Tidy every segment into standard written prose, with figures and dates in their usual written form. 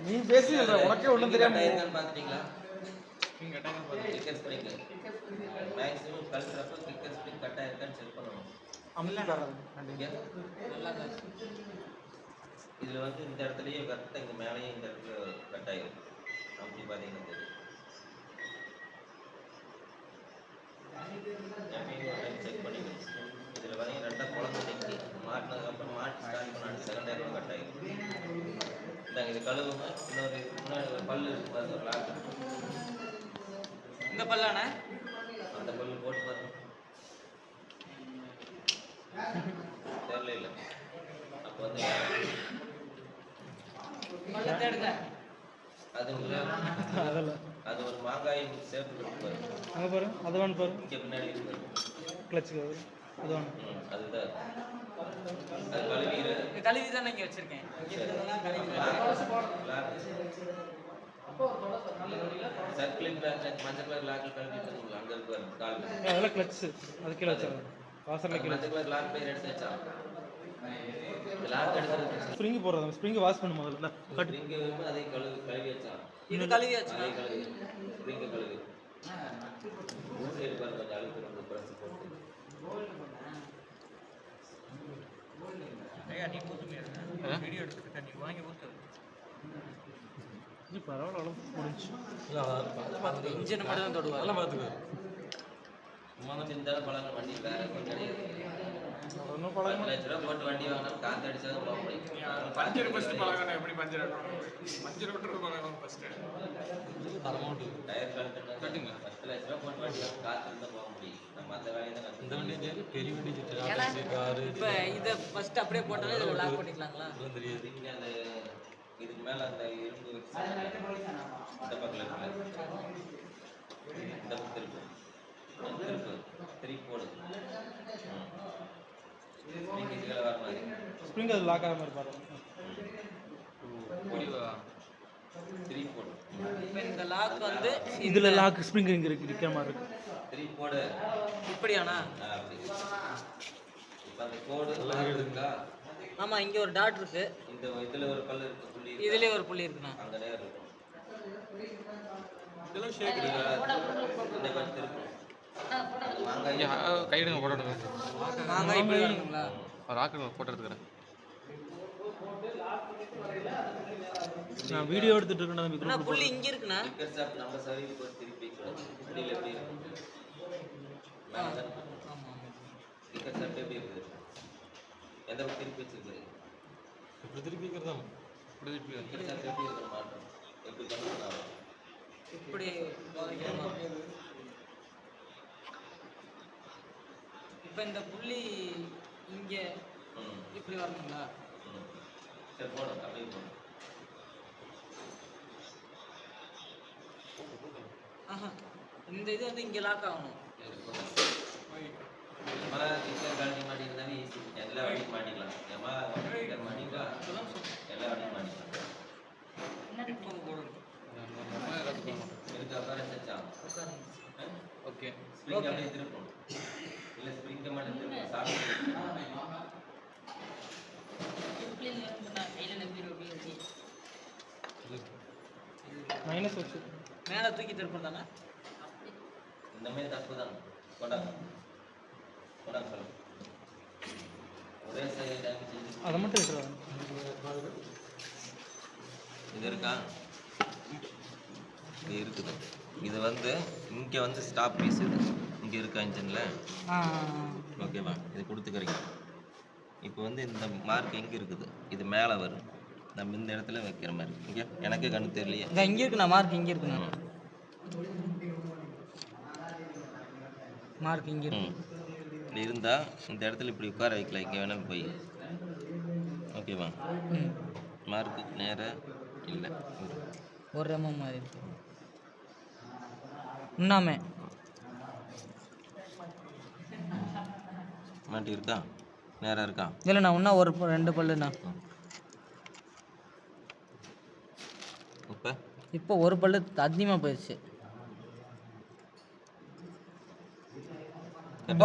நீ பேசி உனக்கே ஒன்றும் தெரியாம பார்த்துட்டீங்களா? மேக்ஸிமம் கழுத்துறப்ப கிக்கர் ஸ்ப்ரிங் கட் ஆயிருக்கான்னு செக் பண்ணணும். இதில் வந்து இந்த இடத்துலயே கரெக்டாக இங்கே மேலேயும் இந்த இடத்துல கட் ஆகிடும். அப்படி பார்த்தீங்கன்னா தெரியும். எப்பயும் செக் பண்ணிக்கணும். இதில் பார்த்தீங்கன்னா ரெண்டாக குழந்தை தைக்கி மாட்டினதுக்கப்புறம் மாட்டி ஸ்டார்ட் பண்ண அடுத்த செகண்ட் டைம் கட் ஆகிடும். இந்தாங்க இது கழுவுங்க. இன்னொரு முன்னாடி ஒரு பல்லு இருக்கு பாருங்க, ஒரு லாக் இருக்கு. இந்த பல்லானே அந்த பல்லு போட்டு பாருங்க. தெரியல இல்லை. அப்போ வந்து அது ஒரு மாங்காய் சேஃப் இருக்கு. அங்கே பாரு, அது வேணும் பாரு. இங்கே பின்னாடி இருக்கு கிளச்சுக்கு அது வேணும். அதுதான் அது கழுவி தானே இங்கே வச்சிருக்கேன். சர்க்கிளிங் மஞ்சள் கலர் லாக்கில் கழுவிட்டு அங்கே இருப்பாரு கால். அதெல்லாம் கிளச்சு, அது கீழே வச்சாங்க. வாசலில் கீழே மஞ்சள் கலர் லாக் பேர் எடுத்து வச்சா லாக் எடுத்து ஸ்ப்ரிங் போடுறது. ஸ்ப்ரிங் வாஷ் பண்ண முதல்ல. ஸ்ப்ரிங் அதே கழுவி வச்சா. இது கழுவி வச்சா அதே கழுவி ஸ்ப்ரிங் கழுவி சைடு பாரு, கொஞ்சம் அழுக்கு வந்து ப்ரெஸ் போட்டு. நீ ஊற்றுமே வீடியோ எடுத்துக்கிட்ட நீ வாங்கி ஊற்று. இது பரவாயில்ல, முடிஞ்சு. பார்த்துக்க இன்ஜின் மட்டும் தான் தொடுவார். அதெல்லாம் பார்த்துக்க. சின்ன பழங்கள் வண்டி வேற கொஞ்சம் கிடையாது. 10 லட்ச ரூபா போட்டு வண்டி வாங்கினா காற்று அடிச்சாதான் போக முடியும். பஞ்சர் ஃபர்ஸ்ட் பழகணும். எப்படி பஞ்சர் மஞ்சள் விட்டுறது பழகணும் ஃபர்ஸ்ட். டயர் கட்டுங்க. 10 லட்ச ரூபா போட்டு வண்டி வாங்க காற்று இருந்தால் போக முடியும். நம்ம அந்த வேலையை தான் இந்த வண்டி பெரிய வண்டி இப்போ இதை ஃபர்ஸ்ட் அப்படியே போட்டாலே இதில் லாக் பண்ணிக்கலாங்களா? தெரியாது. இங்கே அந்த இதுக்கு மேலே அந்த இரும்பு இந்த பக்கம் இருக்குல்ல, இந்த பக்கம் திருப்பு திருப்பி போடு. கீழே வர மாதிரி ஸ்ப்ரிங் அது லாக் ஆகிற மாதிரி பாருங்க. திருப்பி போடு. இப்போ இந்த லாக் வந்து இதில் லாக் ஸ்ப்ரிங் இங்கே இருக்கு, இருக்கிற மாதிரி இருக்கு. திருப்பி போடு. இப்படியாண்ணா? அப்படி. இப்போ அந்த கோடு இருக்குங்களா? ஆமாம், இங்கே ஒரு டாட் இருக்கு. இந்த இதில் ஒரு பல்லு இருக்கு, புள்ளி. இதுலேயே ஒரு புள்ளி இருக்குண்ணா. அங்கே நேரம் இருக்கும். இதெல்லாம் ஷேக் இந்த கொஞ்சம் திருப்பி மாங்காய் கைடுங்க போட்டோ எடுங்க. மாங்காய் இப்படி வருங்களா? ராக்கு போட்டோ எடுத்துக்கிறேன். நான் வீடியோ எடுத்துட்டு இருக்கேன். புள்ளி இங்கே இருக்குண்ணா. டிக்கெட் ஷாப் நம்ம சர்வீஸ் போய் திருப்பி புள்ளியில் எப்படி இருக்கும்? டிக்கெட் ஷாப் எப்படி இருக்குது? எந்த பக்கம் திருப்பி வச்சிருக்கிறீங்க? இப்படி திருப்பி வைக்கிறதா? இப்படி திருப்பி டிக்கெட் ஷாப் எப்படி இருக்கிற மாட்டோம்? எப்படி பண்ணணும்? இப்படி இப்போ இந்த புள்ளி இங்கே இப்படி வரணுங்களா? சரி போடும், அப்படியே போடும். ஆஹா, இந்த இது வந்து இங்கே லாக் ஆகணும். டிக்கெட் கழட்டி மாட்டிருந்தாலே ஈஸி. எல்லா வண்டியும் மாட்டிக்கலாம். ஏமா டிக்கெட் மாட்டிக்கலாம், எல்லா வண்டியும் மாட்டிக்கலாம். ஓகே. ஸ்ப்ரிங் அப்படியே திருப்பணும். இல்லை ஸ்ப்ரிங்கை மட்டும் திருப்பணும். சாப்பிட்டு மைனஸ் வச்சு மேலே தூக்கி திருப்பம் தானே? இந்த மாதிரி தப்பு தான். கொண்டாங்க கொண்டாங்க சொல்லுங்க. ஒரே சைடு அதை மட்டும் எடுத்துருவாங்க. இது இருக்கா? இது இருக்குது. இது வந்து இங்கே வந்து ஸ்டாப் பீஸ். இது இங்கே இருக்கா இன்ஜினில்? ஓகேவா? இது கொடுத்துக்கிறீங்க. இப்போ வந்து இந்த மார்க் எங்கே இருக்குது? இது மேலே வரும். நம்ம இந்த இடத்துல வைக்கிற மாதிரி. இங்கே எனக்கே கண்ணு தெரியலையே. இங்கே இருக்குண்ணா, மார்க் இங்கே இருக்குண்ணா. மார்க் இங்கே இருக்கு. இப்படி இருந்தால் இந்த இடத்துல இப்படி உட்கார வைக்கலாம். இங்கே வேணாலும் போய். ஓகேவா? மார்க்கு நேராக இல்லை, ஒரு ரெமம் மாதிரி இருக்கு. இன்னமே மாட்டி இருக்கா? நேராக இருக்கா? இல்லைண்ணா, இன்னும் ஒரு 2 பல்லுண்ணா. இப்போ ஒரு பல்லு அதிகமாக போயிடுச்சு.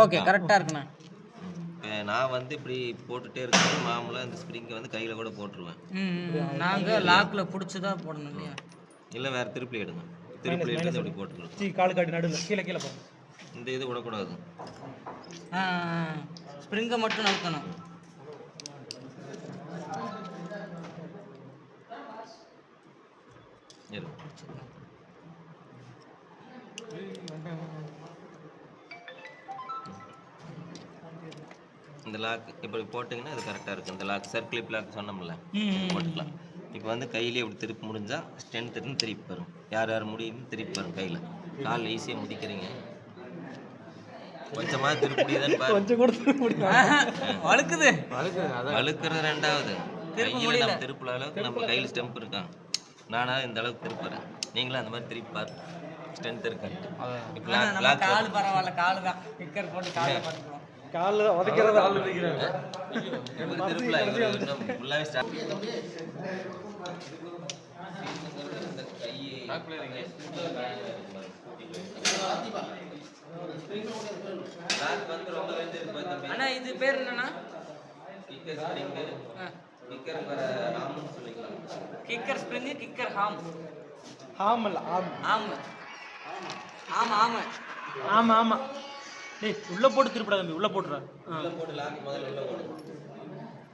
ஓகே, கரெக்டாக இருக்குண்ணா. நான் வந்து இப்படி போட்டுட்டே இருக்கேன். மாமூலாக இந்த ஸ்ப்ரிங்கை வந்து கையில் கூட போட்டுருவேன். நாங்கள் லாக்கில் பிடிச்சி தான் போடணும் இல்லையா? இல்லை வேறு திருப்பி எடுங்க. திருப்பி எடுத்து இப்படி போட்டுக்கலாம். சீ கால் காட்டி நடுவில் கீழே கீழே போகும். இந்த இது விடக்கூடாது. ஸ்ப்ரிங்கை மட்டும் நவுக்கணும். இரு. இந்த லாக் இப்படி போட்டிங்கன்னா இது கரெக்டாக இருக்குது. இந்த லாக் சர்க்கிளிப் லாக் சொன்னோம்ல, போட்டுக்கலாம். இப்போ வந்து கையிலே இப்படி திருப்பி முடிஞ்சால் ஸ்ட்ரென்த் இருந்து திருப்பி வரும். யார் யார் முடியும்னு திருப்பி வரும். கையில் காலில் ஈஸியாக முடிக்கிறீங்க. கொஞ்சமாக திருப்பி முடியுதான்னு பாருங்க. கொஞ்சம் கூட திருப்ப முடியும். வழுக்குது. வழுக்கிறது ரெண்டாவது. கையில் நம்ம திருப்புற அளவுக்கு நம்ம கையில் ஸ்டெம்ப் இருக்கான். நானாக இந்த அளவுக்கு திருப்புறேன். நீங்களும் அந்த மாதிரி திருப்பி பாருங்க. ஸ்ட்ரென்த் இருக்காது. இப்போ லாக் கால் பரவாயில்ல, காலு தான் கிக்கர் போட்டு காலை பார்த்துக்குவோம். காலில் உதைக்கிறதா திருப்பலாம் இன்னும் ஃபுல்லாகவே ஸ்டார்ட். அண்ணா இது பேர் என்னன்னா? கிக்கர் ஸ்ப்ரிங், கிக்கர் ஹாம். ஆம் இல்லை ஆம். ஆம் ஆமா ஆமா ஆமாம் ஆமாம். டேய் உள்ளே போட்டு திருப்பிடா தம்பி. உள்ளே போட்டுறா.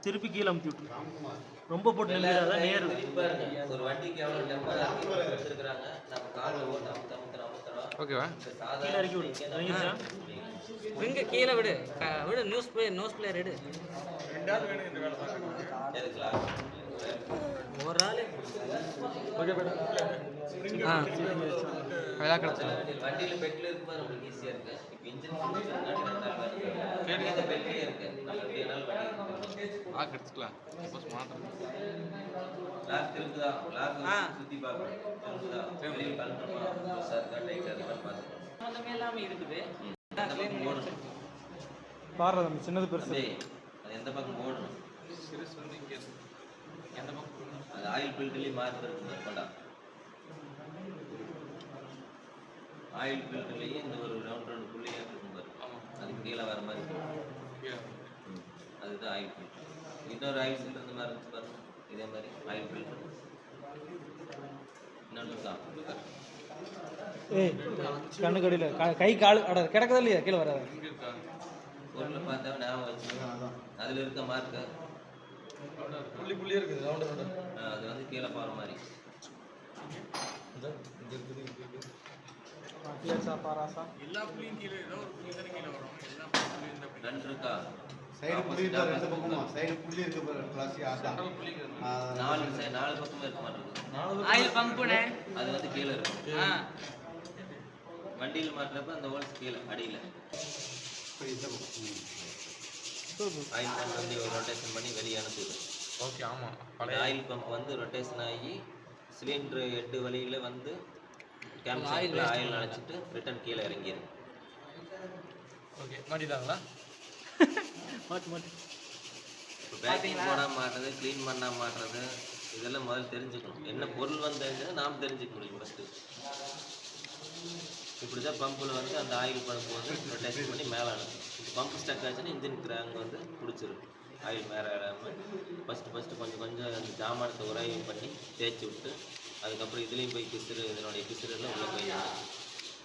திருப்பி கீழே அமுத்தி விட்டுரு. ரொம்ப போட்டு நிறுத்தாத. நேரு ஒரு வண்டிக்கு எவ்வளோ டெம்பர் வச்சிருக்கிறாங்க. நம்ம காலில் ஓட்டு அமுத்துறோம். ஓகேவா? கீழே இறக்கி விடு. இறங்கிச்சா? ஸ்ப்ரிங்க கீழே விடு. விடு நோஸ் பிளேயர் எடு. ஒரு ஆள் ஓகே பேட்டா. வண்டியில் பெட்டில் இருக்கும்போது நம்மளுக்கு ஈஸியாக இருக்குது. இப்போ இன்ஜின் பெட்லேயே இருக்கு. நம்ம எப்படி வேணாலும் வண்டி லாக் எடுத்துக்கலாம். சப்போஸ் மாற்றணும். லாக் இருக்குதா? லாக் சுற்றி பார்க்கணும். இருக்குதா? வெளியே கலந்துருமா? சார் டைட்டாக இருக்கான்னு பார்த்துக்கணும். சம்மந்தமே இல்லாமல் இருக்குது. ஓடணும். பாடுறா தம்பி. சின்னது பெருசு. அது எந்த பக்கம் ஓடணும்? சிறுசு வந்து இங்கே இருக்கு. எந்த பக்கம்? அது ஆயில் ஃபில்டர்லேயே மார்க் இருக்குது. கொண்டா ஆயில் ஃபில்டர்லேயே இந்த ஒரு ரவுண்ட் புள்ளியாக இருக்கும் பாரு. அதுக்கு கீழே வர மாதிரி அதுதான் ஆயில் ஃபில்டர். இன்னொரு ஆயில் ஃபில்டர் இந்த மாதிரி இருந்துச்சு பாருங்க. இதே மாதிரி ஆயில் ஃபில்டர் இன்னொன்று தான். ஏய் கண்ணு கடியில் கை கால் அட கிடக்குதா இல்லையா? கீழே வராது. பொருளை பார்த்தா ஞாபகம் வச்சு அதில் இருக்க மார்க்க புள்ளி புள்ளியே இருக்குது. அது வந்து கீழே போகிற மாதிரி. எல்லா புள்ளியும் கீழே ஏதோ ஒரு புள்ளி தானே கீழே வரும். எல்லா புள்ளியும் இந்த புள்ளி சைடு புள்ளி இருக்கு. ரெண்டு பக்கமும் சைடு புள்ளி இருக்கு பாரு. கிளாஸி அதான். நாலு பக்கமும் இருக்க மாட்டேங்குது. ஆயில் பம்புனே அது வந்து கீழே இருக்கும். வண்டியில் மாட்டுறப்ப அந்த ஹோல்ஸ் கீழே அடியில் ஆயில் பம்ப் வந்து ஒரு ரொட்டேஷன் பண்ணி வெளியே அனுப்புது. ஓகே. ஆமாம். ஆயில் பம்ப் வந்து ரொட்டேஷன் ஆகி சிலிண்டர் 8 வழியில் வந்து கேம்ப் ஆயில் அழைச்சிட்டு ரிட்டர்ன் கீழே இறங்கிடும். ஓகே. மாட்டிட்டாங்களா? மாட்டு இப்போ பேக்கிங் போடாமல் மாட்டுறது, க்ளீன் பண்ணால் மாட்டுறது, இதெல்லாம் முதல்ல தெரிஞ்சுக்கணும். என்ன பொருள் வந்து நாம் தெரிஞ்சுக்க முடியும் ஃபஸ்ட்டு. இப்படி தான் பம்பில் வந்து அந்த ஆயில் பண்ணும்போது ரொட்டேஷன் பண்ணி மேலே அனுப்பும். இப்போ பம்ப் ஸ்டக் ஆச்சுன்னா இன்ஜின் கிராங்க் வந்து பிடிச்சிரும். ஆயில் மேலே இடாமல் ஃபஸ்ட்டு கொஞ்சம் அந்த ஜாமானத்தை உராய்வு பண்ணி தேய்ச்சி விட்டு அதுக்கப்புறம் இதுலேயும் போய் இதனுடைய பிசுரெல்லாம் உள்ளே போய்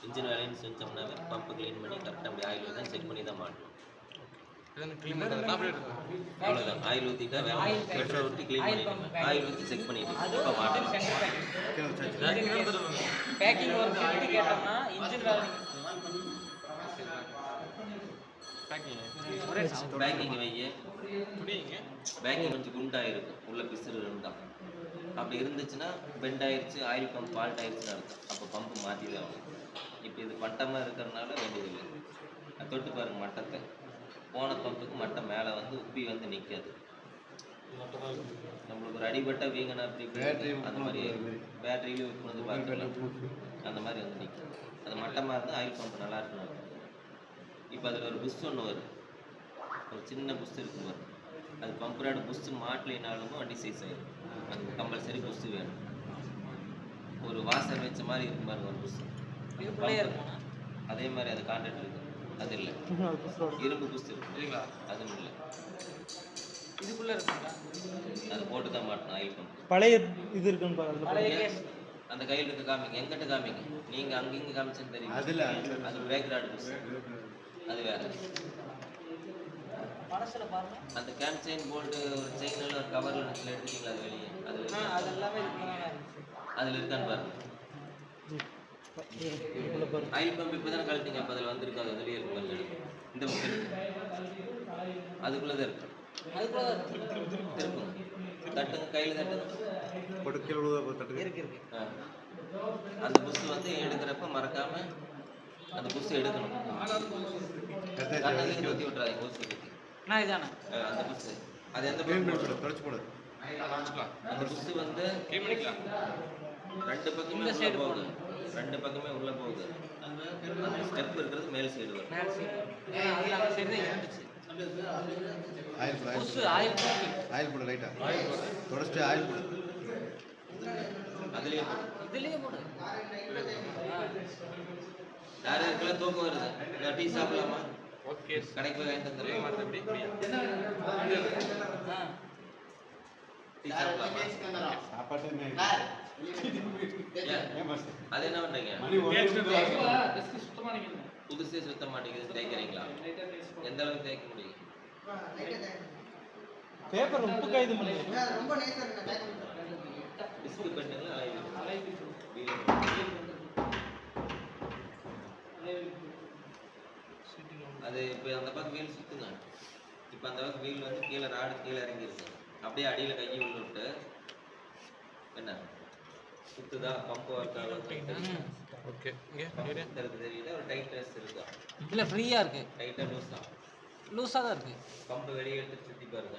இன்ஜின் வேலைன்னு செஞ்சோம்னாவே பம்பை க்ளீன் பண்ணி கரெக்டாக அப்படி ஆயில் வந்து செக் பண்ணி தான் மாட்டணும். க்ளீன் பண்ணுறது அவ்வளோதான். ஆயில் ஊற்றிட்டா வேலை. பெட்ரோல் ஊற்றி க்ளீன் பண்ணிவிடுங்க. ஆயில் ஊற்றி செக் பண்ணிவிட்டு இப்போ மாட்டணும். பேக்கிங் ஒரு 50 கேட்டோம்னா இன்ஜின் வேலை பேக்கிங் வைங்க. பேக்கிங் கொஞ்சம் குண்டாக இருக்கும். உள்ள பிசுறு இருந்தால் அப்படி இருந்துச்சுன்னா பெண்ட் ஆயிடுச்சு, ஆயில் பம்ப் ஃபால்ட் ஆயிடுச்சுன்னு அர்த்தம். அப்போ பம்பு மாற்றி தான் ஆகும். இப்போ இது மட்டமாக இருக்கிறதுனால வேண்டியதில்லை. தொட்டு பாருங்கள் மட்டத்தை. போன பம்புக்கு மட்டம் மேலே வந்து உப்பி வந்து நிற்காது. நம்மளுக்கு ஒரு அடிபட்ட வீங்கனா அப்படி அந்த மாதிரி பேட்டரியிலே உப்பு வந்து பார்க்கலாம். அந்த மாதிரி வந்து நிற்கும். அது மட்டமாக இருந்தால் ஆயில் பம்ப் நல்லா இருக்கணும். இப்போ அதில் ஒரு புஷ் ஒன்று வரும். ஒரு சின்ன புஷ் இருக்கும் வரும். அது பம்பரோட புஷ் மாட்டலினாலும் வண்டி சைஸ் ஆகிடும். அது கம்பல்சரி புஷ் வேணும். ஒரு வாசர் வச்ச மாதிரி இருக்கும் பாருங்க ஒரு புஷ். அதே மாதிரி அது கான்ட்ராக்ட் இருக்குது. அது இல்லை. அது புதுசோட இரும்பு புஷ் இருக்கு இல்லைங்களா, அதுவும் இல்லை. இதுக்குள்ள இருக்குங்களா? அது போட்டு தான் மாட்டணும் ஆயில் பம்ப். பழைய இது இருக்குன்னு பாரு அதில் பழைய கேஸ். அந்த கையில் இருக்க காமிங்க, எங்கிட்ட காமிங்க. நீங்கள் அங்கே இங்கே காமிச்சேன்னு தெரியும். அதுல அது பிரேக் ராடு புஷ், அது வேற. பழசுல பாருங்க. அந்த கேன் செயின் போல்ட்டு ஒரு செயினில் ஒரு கவரில் எடுத்துட்டீங்களா அது வெளியே, அதில் அது எல்லாமே இதுக்குள்ள தான் இருந்துச்சு. அதில் இருக்கான்னு பாருங்க. உள்ள பாரு. ஆயில் பம்ப் இப்போ தானே கழட்டிங்க, அப்போ அதில் வந்திருக்கு, அது வெளியே இருக்கு பாருங்க. இந்த பக்கம் இருக்கு, அதுக்குள்ளே தான் இருக்கு. அதுக்குள்ள தான் இருக்கு. திருப்புங்க, தட்டுங்க, கையில் தட்டுங்க. போட்டு கீழே விழுவா தட்டுங்க. இருக்கு இருக்கு. ஆ. அந்த புஷ் வந்து எடுக்கிறப்ப மறக்காம அந்த புஷ் எடுக்கணும். கண்ணாடி ஊற்றி விட்றாதீங்க, புஷ் எடுத்து. நான் இதானே. அந்த புஷ் அது எந்த க்ளீன் பக்கம் பண்ணி போடு, தொடச்சு போடு. அந்த புஷ் வந்து க்ளீன் பண்ணிக்கலாம். ரெண்டு பக்கமே உள்ள போகுது, ரெண்டு பக்கமே உள்ள போகுது. அந்த ஸ்டெப் இருக்கிறது மேல் சைடு வரும். மேல் சைடு. அதுல அந்த சைடு தான் இருந்துச்சு. ஆயில் போடு, புஷ் ஆயில் போட்டு. ஆயில் போடு லைட்டா. தொடச்சிட்டு ஆயில் போடு. அதுலேயே இதுலயே போடு. யார் யாருக்கெல்லாம் தூக்கம் வருது, டீ சாப்பிடலாமா? ஓகே. கடைக்கு போய் வாங்கிட்டு வந்துடுறேன். மற்றபடி டீ சாப்பிடலாமா? சாப்பாட்டே மேல். ஏன்? ஏன் மாஸ்டர்? அது என்ன பண்றீங்க? மணி ஒன்று புதுசே சுத்த மாட்டேங்குது, தேய்க்கிறீங்களா? எந்த அளவுக்கு தேய்க்க முடியும்? பேப்பர் உப்பு காகிதம் பண்ணி டிஸ்க் பண்ணுங்களா, அது இப்போ அந்த பக்கம் வீல் சுத்துங்க. இப்போ அந்த பக்கம் வீல் வந்து கீழே ராடு கீழே இறங்கிருக்கு, அப்படியே அடியில் கையை உள்ள விட்டு என்ன சுத்துதா, பம்பு ஒர்க் ஆகும். ஓகே. இங்கே தெரியல, ஒரு டைட் டெஸ்ட் இருக்கா, இல்ல ஃப்ரீயா இருக்கு. டைட்டாக லூஸ் தான். லூஸா தான் இருக்கு. பம்பு வெளியே எடுத்து சுற்றி பாருங்க,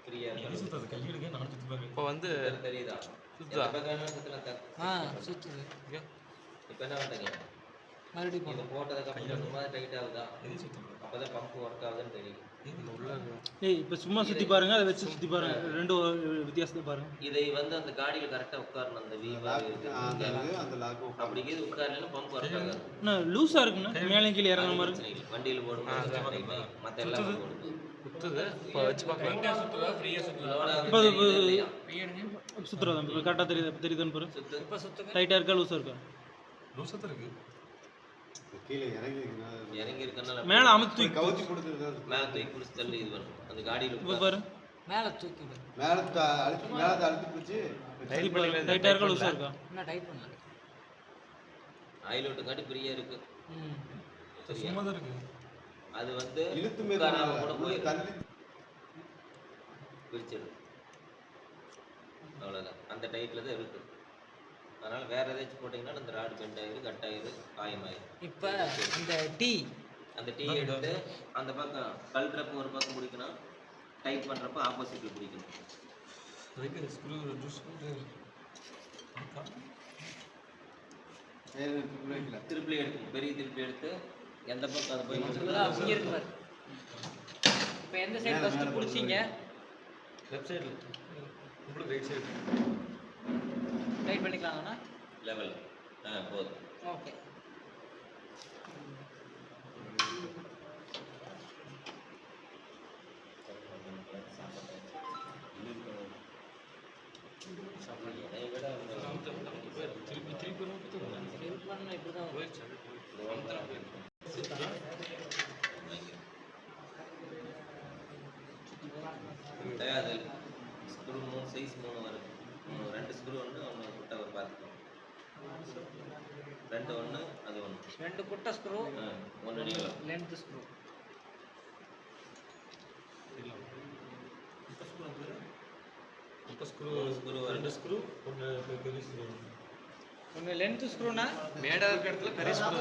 ஃப்ரீயாக இருக்கு. இப்போ வந்து தெரியுதா? சுத்துதா? எந்த பக்கம் வேணாலும் சுத்தலாம். சுத்துது. இங்கே இப்போ என்ன பண்ணுறீங்க? மறுபடியும் இதை போடு. போட்டதுக்கப்புறம் சும்மா டைட் ஆகுதா, அப்போதான் பம்பு ஒர்க் ஆகுதுன்னு தெரியும். உள்ள ஏய் இப்போ சும்மா சுற்றி பாருங்க, அதை வச்சு சுற்றி பாருங்க, ரெண்டு வித்தியாசத்தை பாருங்க. இதை வந்து அந்த காடியில் கரெக்டாக உட்காரணும். அந்த அந்த லாக் அப்படி இது உட்காரலன்னா பம்ப் ஒர்க் ஆகாது. அண்ணா லூஸாக இருக்குண்ணா, மேலே கீழே இறங்குற மாதிரி. பிரச்சனை இல்லை. வண்டியில் போடும்போது மற்ற எல்லாம் போடுது. சுத்துது. இப்போ வச்சு பார்க்கலாம். இப்போ சுற்றுறதா இப்போ கரெக்டாக தெரியுதுன்னு பாரு. சுத்து இப்ப சுத்துங்க. டைட்டாக இருக்கா லூஸாக இருக்கா? லூசத்து இருக்கு. கீழே இறங்கி இறங்கி இருக்கனால மேலே அமுத்தி தூக்கி கவுத்தி கொடுத்துருக்காரு. மேலே தூக்கி பிடிச்சி தள்ளி இது பண்ணும். அந்த காடியில் இப்போ பாரு. மேல தூக்கி விடு. மேலே அழுத்தி பிடிச்சி இப்போ டைட்டாக இருக்கா லூஸாக இருக்கா? இன்னும் டைட் பண்ணல. ஆயில் ஓட்டு காட்டி ஃப்ரீயாக இருக்கு. சரியா? சும்மா தான் இருக்கு. அது வந்து இழுத்து உட்காராம கூட மேலே போயிடும், தள்ளி பிரிச்சிடும். அவ்வளோதான், அந்த டைட்டில் தான் இருக்குது. அதனால் வேறு ஏதாச்சும் போட்டிங்கன்னா அந்த ராடு பெண்ட் ஆயிரு, கட் ஆயிரு, காயமாயிரும். இப்ப இந்த டீ அந்த டீ எடுத்து அந்த பக்கம் கழுட்டுறப்ப ஒரு பக்கம் பிடிக்கணும், டைட் பண்ணுறப்ப ஆப்போசிட்டில் பிடிக்கணும். ஸ்க்ரூ ஜூஸ் வைக்கல. திருப்பி எடுக்கணும், பெரிய திருப்பி எடுத்து எந்த பக்கம் அது போய் இங்க இருக்கு பாரு. இப்ப எந்த சைடு ஃபர்ஸ்ட் புடிச்சீங்க? லெஃப்ட் சைடில் உங்களுக்கு ரைட் சைடு. டைட் பண்ணிக்கலாம்னா லெவல் போதும். ஓகே. இப்படிதான் அது ஸ்க்ரூ 3 சைஸ் 3 வருது. 2 ஸ்க்ரூ ஒன்று ஒன்று குட்டை ஒரு பார்த்துக்கணும். 2 ஒன்று அது ஒன்று. 2 குட்டை ஸ்க்ரூ, 1 நீளம். Length screw. இப்போ ஸ்க்ரூ ஸ்க்ரூ 2 ஸ்க்ரூ ஒன்று பெரிய ஸ்க்ரூ. ஒன்று லென்த் ஸ்க்ரூனா மேடாக இருக்கிற இடத்துல பெரிய ஸ்க்ரூ,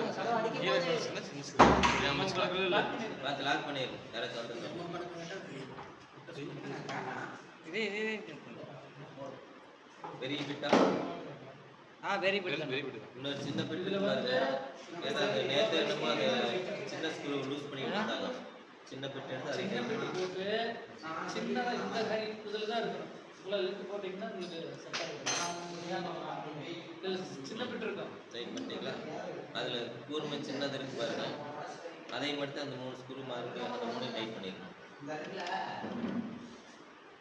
கீழே இருக்கிற சின்ன ஸ்க்ரூ. அமைச்சுக்கலாம் இல்லை. பார்த்து லாக் பண்ணிடுங்க, யாராச்சும் வந்துருக்கோம். இதே பெரிய பிட்டா, வெரி குட். Very good. இன்னொரு சின்ன பிட் இருக்கு பாருங்க. ஏன்னா அது நேற்று என்னமோ அது சின்ன ஸ்க்ரூ லூஸ் பண்ணிட்டு இருந்தாங்க. சின்ன பிட் எடுத்து அதை சின்னதாக இந்த ஹைட் இதில் தான் இருக்கணும். இவ்வளோ இழுத்து போட்டிங்கன்னா உங்களுக்கு செட் ஆகிடும். சின்ன பிட் இருக்கும். டைட் பண்ணிட்டீங்களா? அதில் கூர்மை சின்னது இருக்கு பாருங்க, அதையும் மட்டும் அந்த 3 ஸ்க்ரூ மார்க்கு அந்த 3 டைட் பண்ணிடணும்.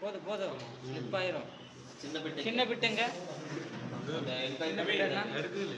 போதும் போதும் ஸ்லிப் ஆயிரும். சின்ன பிட்டு சின்ன பிட்டுங்க இந்த சின்ன பிட்டுன்னா இருக்குது